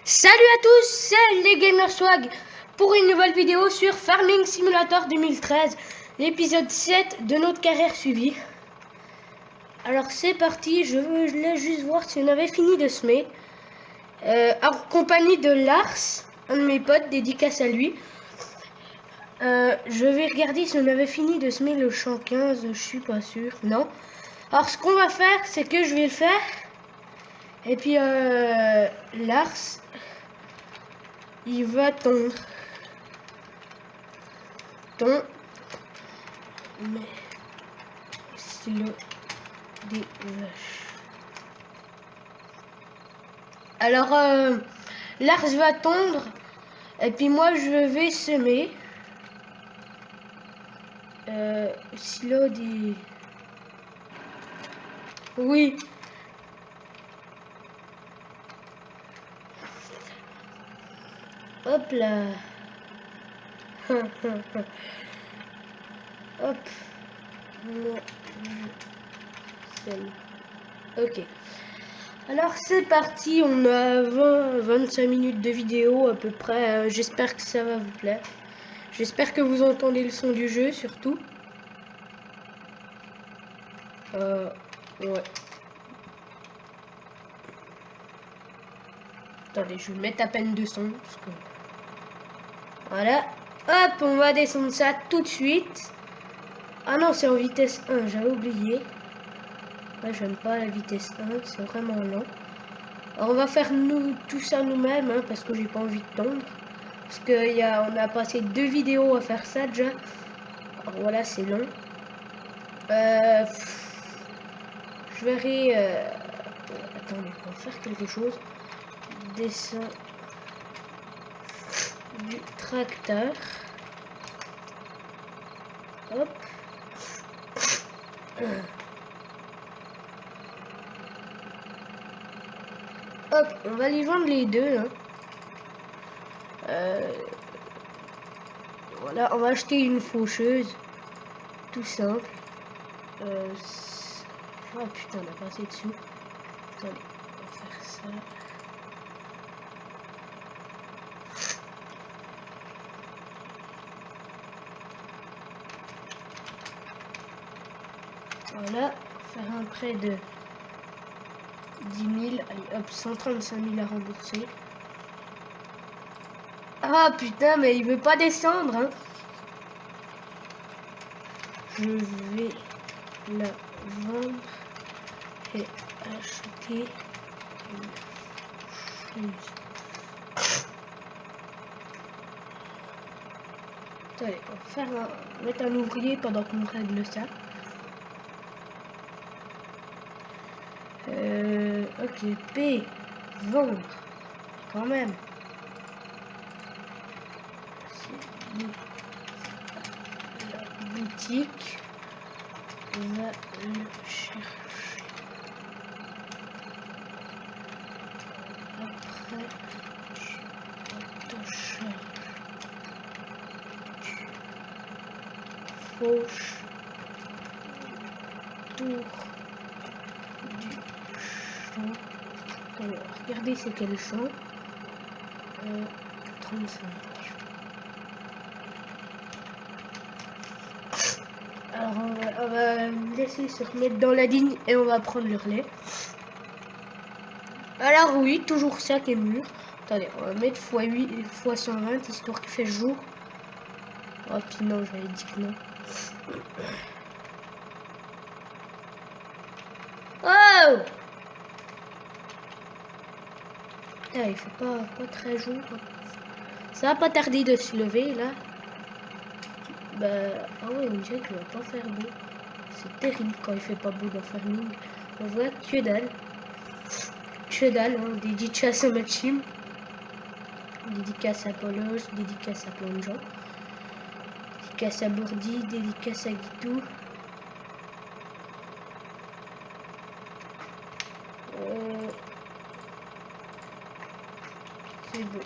Salut à tous, c'est les Gamer Swag pour une nouvelle vidéo sur Farming Simulator 2013, l'épisode 7 de notre carrière suivie. Alors c'est parti, je voulais juste voir si on avait fini de semer. En compagnie de Lars, un de mes potes, dédicace à lui. Je vais regarder si on avait fini de semer le champ 15, je suis pas sûr, non. Alors ce qu'on va faire, c'est que je vais le faire. Et puis Lars, il va tondre. Mais silo des vaches. Alors Lars va tondre et puis moi je vais semer. Silo des... Oui. Hop là. Hop. Moi, je sème. Ok. Alors c'est parti, on a 20-25 minutes de vidéo à peu près. J'espère que ça va vous plaire. J'espère que vous entendez le son du jeu surtout. Ouais. Attendez, je vais mettre à peine de son. Parce que... Voilà. Hop, on va descendre ça tout de suite. Ah non, c'est en vitesse 1, j'avais oublié. Moi, j'aime pas la vitesse 1, c'est vraiment lent. Alors, on va faire tout ça nous-mêmes, hein, parce que j'ai pas envie de tondre. Parce qu'on a passé 2 vidéos à faire ça déjà. Alors voilà, c'est long. Je verrai... Attendez, on va faire quelque chose. Dessin du tracteur. Hop. Hop, on va les vendre les deux. Hein. Voilà, on va acheter une faucheuse. Tout simple. Oh putain, on a passé dessous. Attendez, on va faire ça. Voilà, faire un prêt de 10 000. Allez hop, 135 000 à rembourser. Ah putain, mais il veut pas descendre. Hein. Je vais la vendre et acheter une chose. Allez, on va faire mettre un ouvrier pendant qu'on règle ça. Ok, P, vendre, quand même. La boutique va le chercher. Après, tu auto-charges. Fauche. Tour du champ. Alors, regardez c'est quel champ. 35. Alors on va laisser se remettre dans la ligne et on va prendre le relais. Alors oui, toujours ça qui est mûr. Attendez, on va mettre x8 et x120 histoire qu'il fait jour. Oh puis non, j'avais dit que non. Oh! Putain, il fait pas très jour. Ça va pas tarder de se lever là. Bah, ah ouais, on dirait qu'il va pas faire beau. C'est terrible quand il fait pas beau dans Farming. On voit que dalle. Que dalle, hein. Dédicace à Machim. Dédicace à Pologe, dédicace à plein de gens. Dédicace à Bourdi, dédicace à Guitou. C'est beau.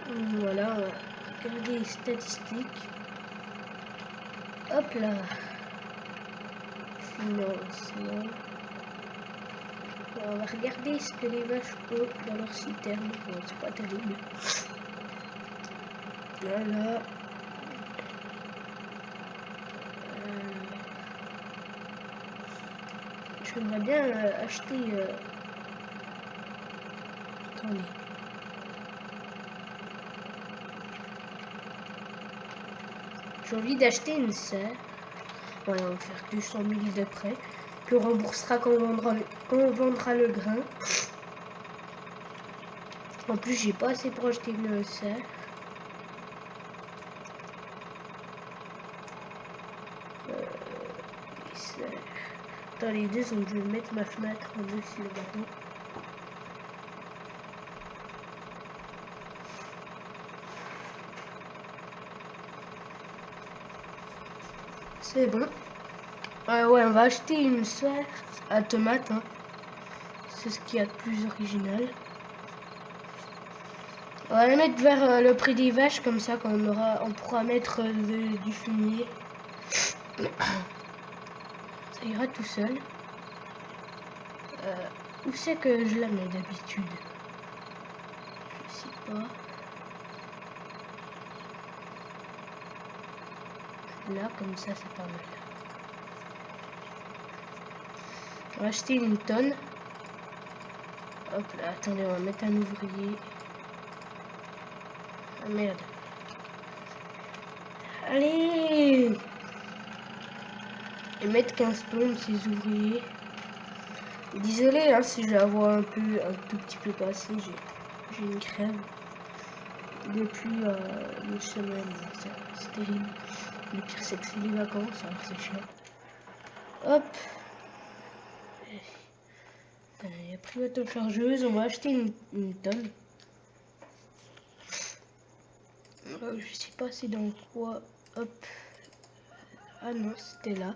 Voilà, on va regarder les statistiques. Hop là. Financement. On va regarder ce que les vaches ont dans leur citerne. Bon, c'est pas terrible. Voilà. J'aimerais bien acheter... Attendez. J'ai envie d'acheter une serre. Ouais, on va faire 200 000 de prêt. Puis on remboursera quand on vendra le grain. En plus, j'ai pas assez pour acheter une serre. Dans les deux, donc je vais mettre ma fenêtre en dessus le bateau. C'est bon. Ouais, on va acheter une serre à tomates. Hein. C'est ce qu'il y a de plus original. On va la mettre vers le prix des vaches, comme ça, quand on pourra mettre du fumier. Ça ira tout seul. Où c'est que je la mets d'habitude? Je sais pas. Là, comme ça, c'est pas mal. On va acheter une tonne. Hop là, attendez, on va mettre un ouvrier. Ah merde. Allez! Et mettre 15 tonnes, ces ouvriers. Désolé hein, si je la vois un tout petit peu cassée, j'ai une crève depuis une semaine, c'est terrible. Le pire c'est que c'est les vacances, alors c'est chiant. Hop. Il a pris l'auto-chargeuse, on va acheter une tonne. Je sais pas c'est dans quoi. Hop. Ah non, c'était là.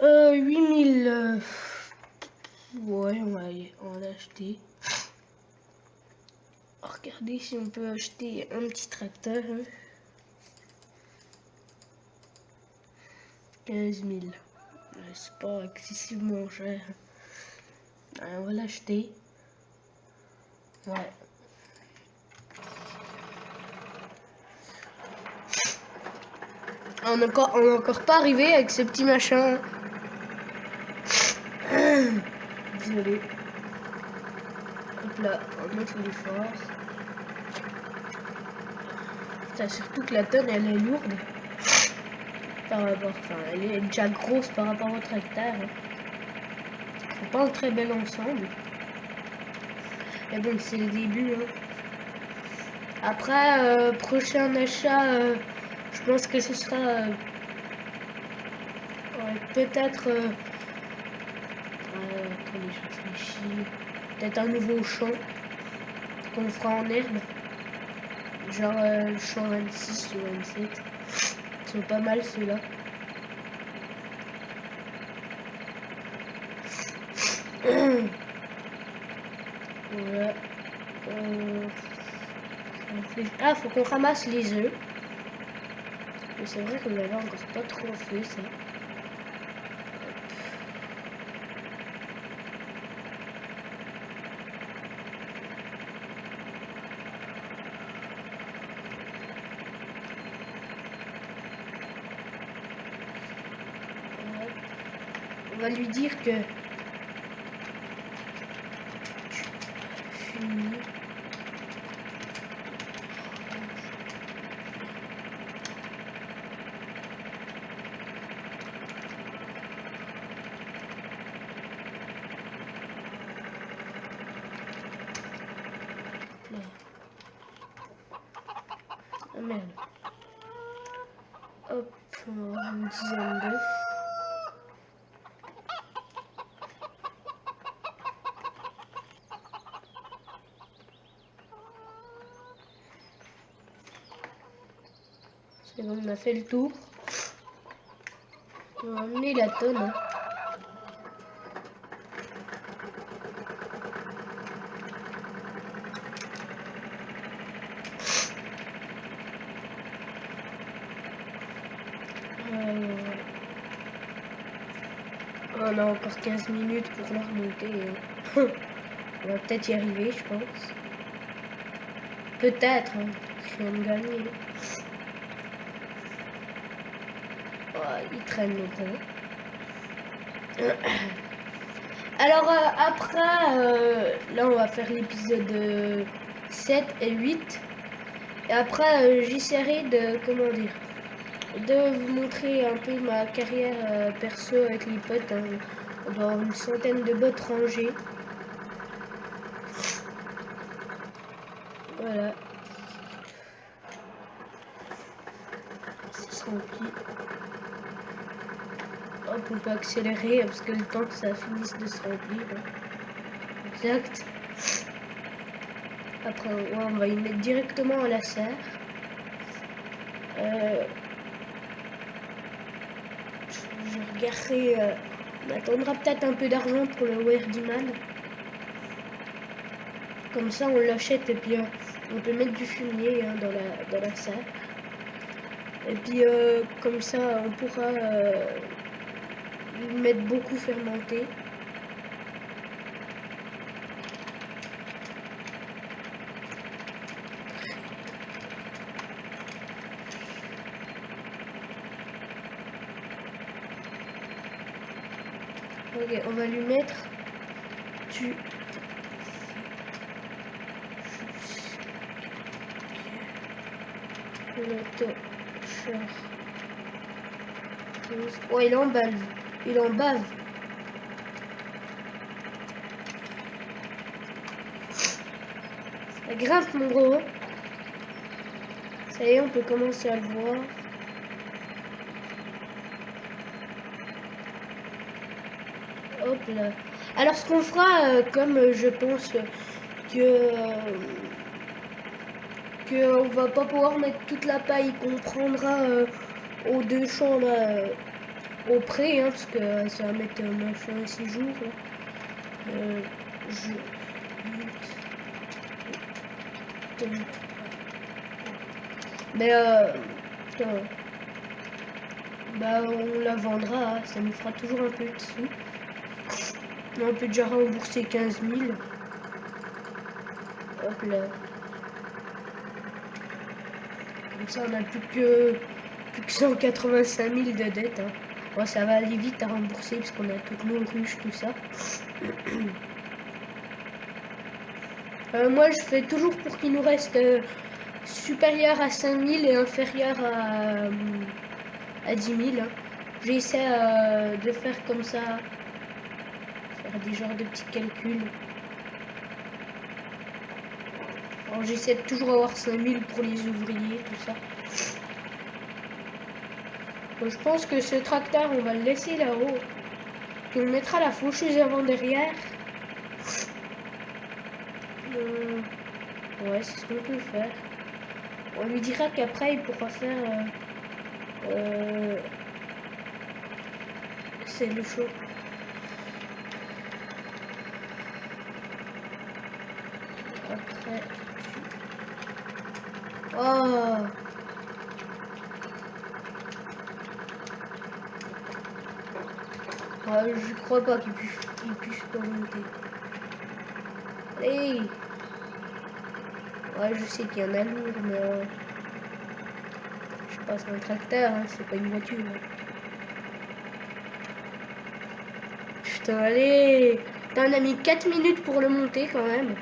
8000. Ouais, on va l'acheter. Regardez si on peut acheter un petit tracteur. Hein. 15 000. C'est pas excessivement cher. On va l'acheter. Ouais. On n'est encore pas arrivé avec ce petit machin. Désolé. Hop là, on va mettre les forces. Surtout que la tonne elle est lourde. Par rapport, enfin elle est déjà grosse par rapport au tracteur. Hein. C'est pas un très bel ensemble. Mais bon, c'est le début. Hein. Après, prochain achat, je pense que ce sera ouais, peut-être. Attendez, je réfléchis. Peut-être un nouveau champ qu'on fera en herbe. Genre le champ 26 ou 27. Ils sont pas mal ceux-là. Voilà. Ah, faut qu'on ramasse les œufs. Mais c'est vrai qu'on l'avait encore pas trop fait ça. On va lui dire que fini. Ah merde. Hop, on va une dizaine d'œufs. C'est bon, on a fait le tour. On va emmener la tonne. Hein. on a encore 15 minutes pour la remonter. Hein. On va peut-être y arriver, je pense. Peut-être, hein. Rien de gagné. Oh, il traîne le gros. Alors après, là on va faire l'épisode 7 et 8. Et après j'essaierai de, comment dire, de vous montrer un peu ma carrière perso avec les potes. Hein. On doit avoir une centaine de bots rangés. Voilà. Ça se remplit. Hop, on peut accélérer parce que le temps que ça finisse de se remplir. Exact. Après, ouais, on va y mettre directement à la serre. Je regarderai. On attendra peut-être un peu d'argent pour le Werdiman. Comme ça, on l'achète et puis on peut mettre du fumier hein, dans la serre. Et puis comme ça, on pourra mettre beaucoup fermenté. Ok, on va lui mettre du oh, il en bave. Il en bave. Ça grimpe mon gros. Ça y est, on peut commencer à le voir. Hop là. Alors ce qu'on fera, comme je pense que on va pas pouvoir mettre toute la paille qu'on prendra aux 2 champs là au pré, hein, parce que ça va mettre machin 6 jours. Mais bah on la vendra, hein, ça nous fera toujours un peu de sous. On peut déjà rembourser 15 000. Hop là. Comme ça on a plus que 185 000 de dettes. Hein. Bon, ça va aller vite à rembourser parce qu'on a toutes nos ruches, tout ça. Moi je fais toujours pour qu'il nous reste supérieur à 5 000 et inférieur à 10 000. Hein. J'essaie de faire comme ça, faire des genres de petits calculs. Alors j'essaie de toujours avoir 5 000 pour les ouvriers, tout ça. Donc, je pense que ce tracteur, on va le laisser là-haut. Puis on mettra la faucheuse avant derrière. Ouais, c'est ce qu'on peut faire. On lui dira qu'après, il pourra faire... c'est le chaud. Après... Oh! Ah, je crois pas qu'il puisse pas monter. Allez! Ouais, je sais qu'il y en a lourd, mais... je sais pas, c'est un tracteur, hein, c'est pas une voiture. Hein. Putain, allez! Putain, on a mis 4 minutes pour le monter, quand même.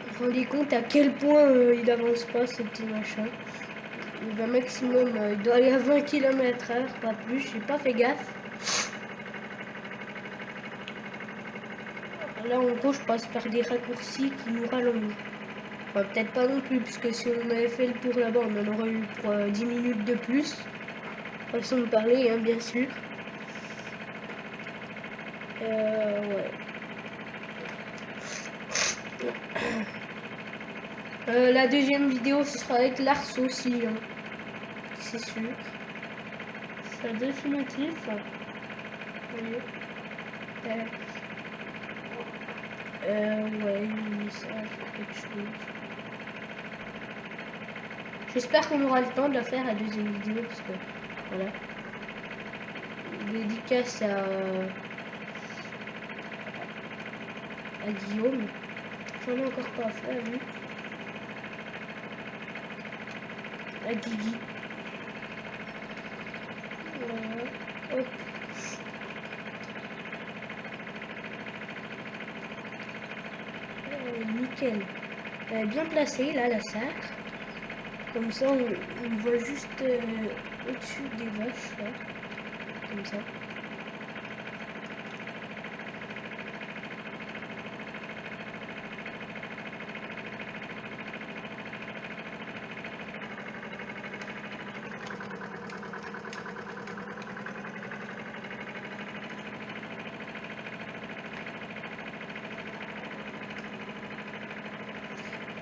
Vous vous rendez compte à quel point il avance pas, ce petit machin. Il va maximum... il doit aller à 20 km/h, pas plus, j'ai pas fait gaffe. Là, en gros, je passe par des raccourcis qui nous rallongent. Enfin, peut-être pas non plus, puisque si on avait fait le tour là-bas, on en aurait eu pour 10 minutes de plus. Façon de parler, hein, bien sûr. Ouais. La deuxième vidéo, ce sera avec Lars aussi, hein. C'est sûr. C'est définitif. Oui. Ouais, ça fait quelque chose. J'espère qu'on aura le temps de la faire la deuxième vidéo parce que voilà. dédicace à Guillaume. J'en ai encore pas fait, lui. À Guigui. Voilà. Hop. Nickel. Elle est bien placée là, la serre. Comme ça, on voit juste au-dessus des vaches là. Comme ça.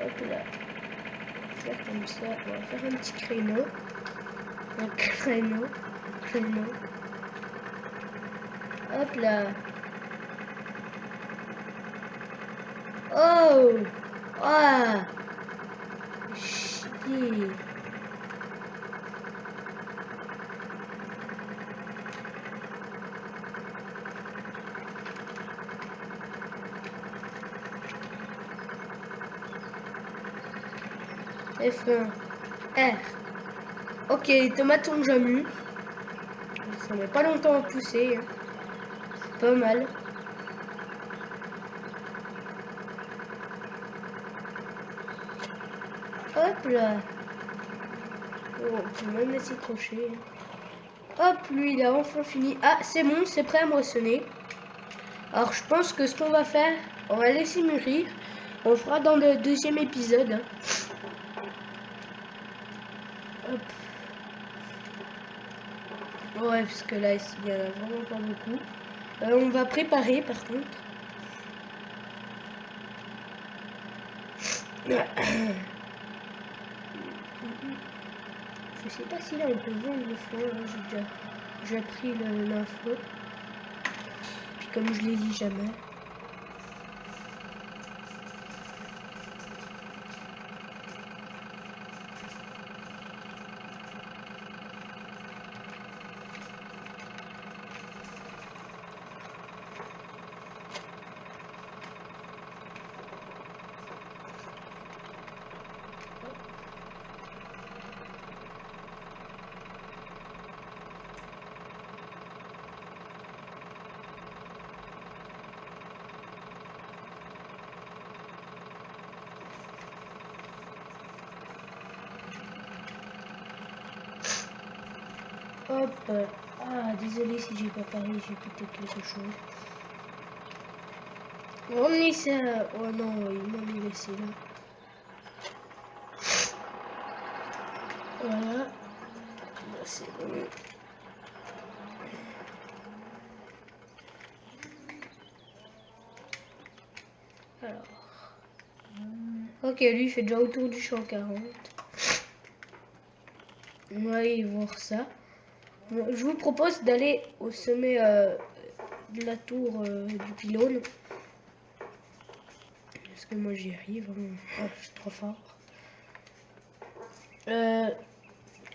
Hop là. On va faire comme ça. On va faire un petit créneau. Un créneau. Créneau. Hop là. Oh! Ah! Chier. F1. R. Ok, les tomates sont déjà mûres. Ça met pas longtemps à pousser. Hein. Pas mal. Hop là. Oh, on peut même laisser crocher. Hop, lui, il a enfin fini. Ah, c'est bon, c'est prêt à moissonner. Alors, je pense que ce qu'on va faire, on va laisser mûrir. On le fera dans le deuxième épisode. Hop. Ouais, parce que là, il y en a vraiment pas beaucoup. On va préparer, par contre. Je sais pas si là on peut vendre le foin, hein. J'ai déjà pris l'info. Puis comme je l'ai dit jamais. Hop. Ah, désolé si j'ai pas parlé, j'ai peut-être quelque chose. On est ça. Oh non, il m'a mis laissé là. Voilà. C'est bon. Alors. Ok, lui il fait déjà autour du champ 40. On va aller voir ça. Bon, je vous propose d'aller au sommet de la tour du pylône. Parce que moi j'y arrive. Hein. Oh, je suis trop fort.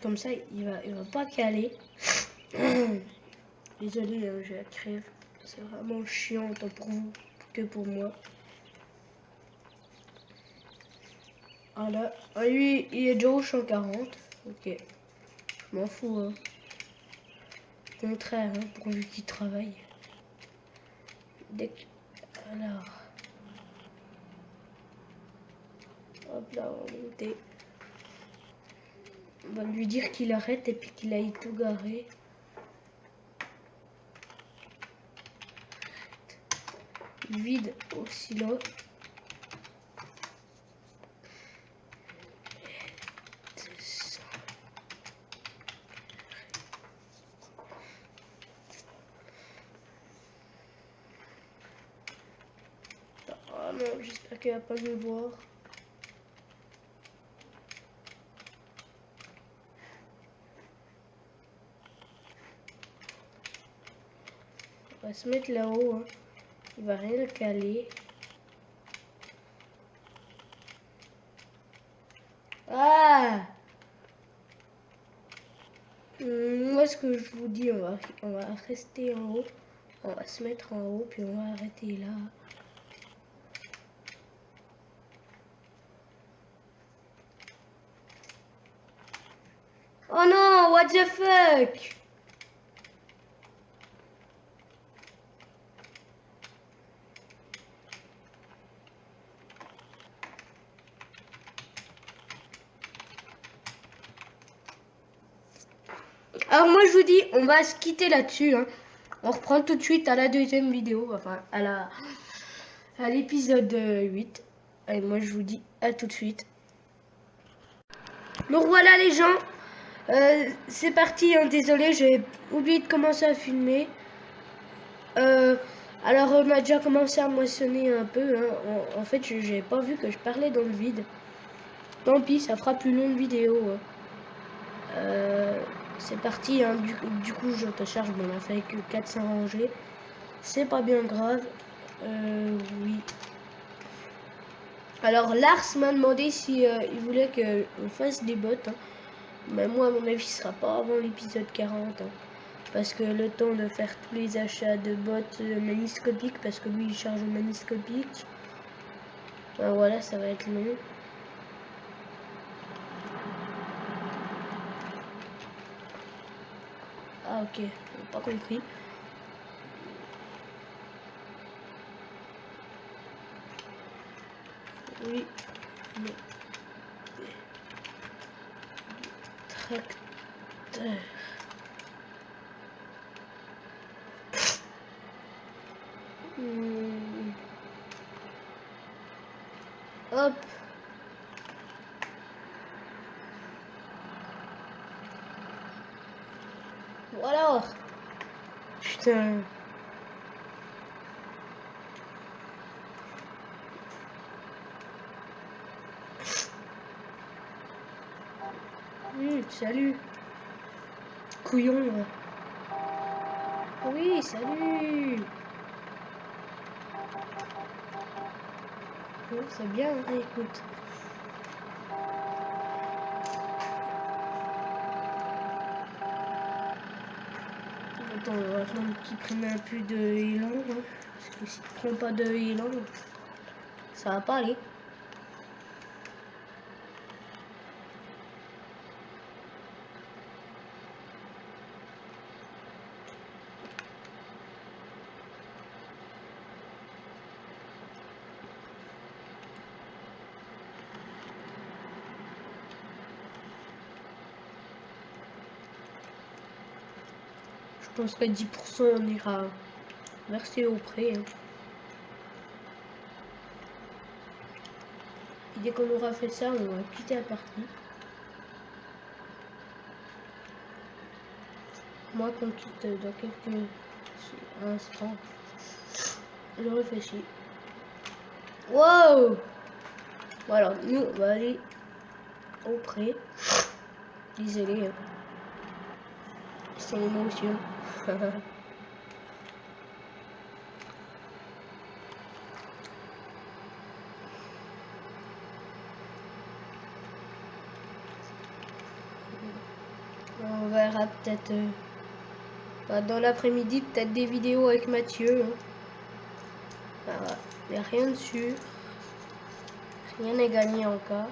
Comme ça, il va pas caler. Désolé, hein, j'ai la crève. C'est vraiment chiant tant pour vous que pour moi. Voilà. Ah, lui, il est déjà au champ 40. Ok. Je m'en fous. Hein. Au contraire, hein, pourvu qu'il travaille. Dès que... Alors. Hop là, on va monter. On va lui dire qu'il arrête et puis qu'il aille tout garer. Vide au silo. Oh non, j'espère qu'il va pas me voir. On va se mettre là-haut. Hein. Il va rien caler. Ah! Moi, ce que je vous dis, on va rester en haut. On va se mettre en haut, puis on va arrêter là. Oh non, what the fuck? Alors moi, je vous dis, on va se quitter là-dessus. Hein. On reprend tout de suite à la deuxième vidéo, enfin à l'épisode 8. Et moi, je vous dis à tout de suite. Donc voilà les gens. C'est parti, hein, désolé, j'ai oublié de commencer à filmer. Alors on a déjà commencé à moissonner un peu. Hein. En fait, j'ai pas vu que je parlais dans le vide. Tant pis, ça fera plus longue vidéo. Hein. C'est parti, hein. Du coup je te charge, bon, on a fait que 400 rangées. C'est pas bien grave. Oui. Alors Lars m'a demandé si il voulait que on fasse des bots. Hein. Mais moi à mon avis ce sera pas avant l'épisode 40. Hein. Parce que le temps de faire tous les achats de bots maniscopiques, parce que lui il charge maniscopique. Ben voilà, ça va être long. Ah ok, pas compris. Oui. Mais... Tracteur. Hop. Voilà. Putain. Salut. Couillon. Oui, salut. Oh, c'est bien, écoute. Attends, on va attendre qu'il prenne un peu de élan. Hein, parce que s'il ne prend pas de élan, ça va pas aller. Je pense qu'à 10% on ira verser au prêt. Hein. Et dès qu'on aura fait ça, on va quitter la partie. Moi qu'on quitte dans quelques instants. Je réfléchis. Wow! Voilà, nous on va aller au prêt. Désolé. Hein. C'est l'émotion. On verra peut-être dans l'après-midi, peut-être des vidéos avec Mathieu. Hein. Voilà. Il n'y a rien de sûr. Rien n'est gagné encore.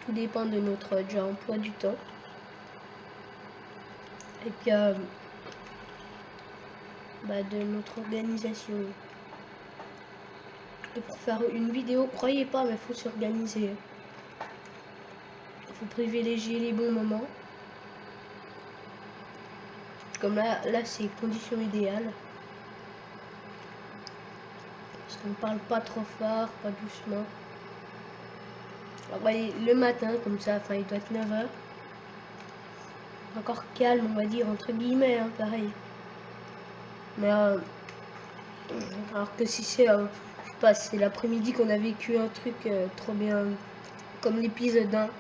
Tout dépend de notre déjà emploi du temps. Et puis de notre organisation. Et pour faire une vidéo, croyez pas, mais il faut s'organiser. Il faut privilégier les bons moments. Comme là c'est conditions idéales. Parce qu'on parle pas trop fort, pas doucement. Alors, le matin, comme ça, enfin il doit être 9 h. Encore calme, on va dire, entre guillemets, hein, pareil. Mais alors que si c'est, je sais pas, c'est l'après-midi qu'on a vécu un truc trop bien, comme l'épisode 1.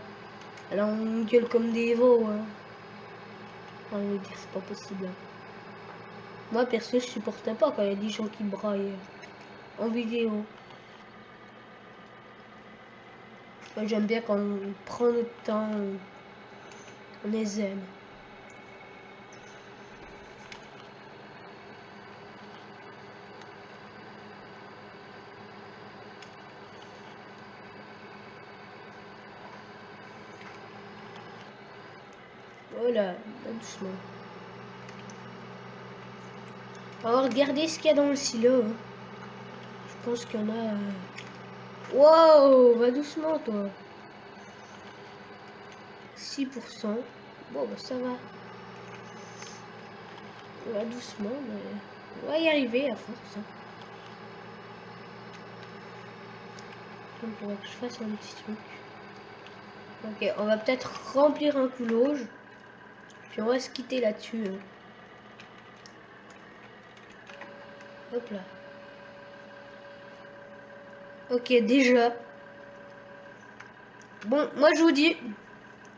Alors on gueule comme des veaux. Hein. Enfin, je veux dire, c'est pas possible. Hein. Moi, perso, je supportais pas quand il y a des gens qui braillent en vidéo. Moi, j'aime bien quand on prend notre temps, on est zen. Voilà, doucement. On va regarder ce qu'il y a dans le silo. Hein. Je pense qu'il y en a... Wow, va doucement, toi. 6%. Bon, bah, ça va. On va doucement, mais on va y arriver à force. Hein. Il faudrait que je fasse un petit truc. Ok, on va peut-être remplir un couloge. Puis on va se quitter là-dessus. Hein. Hop là. Ok, déjà. Bon, moi je vous dis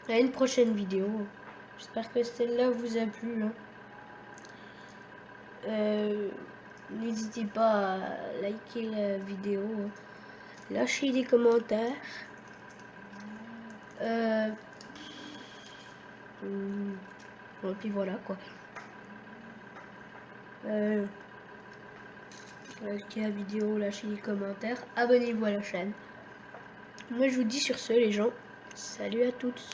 à une prochaine vidéo. J'espère que celle-là vous a plu. Hein. N'hésitez pas à liker la vidéo. Hein. Lâchez des commentaires. Et puis voilà quoi. Likez la vidéo, lâchez des commentaires, abonnez-vous à la chaîne. Moi je vous dis sur ce les gens, salut à tous.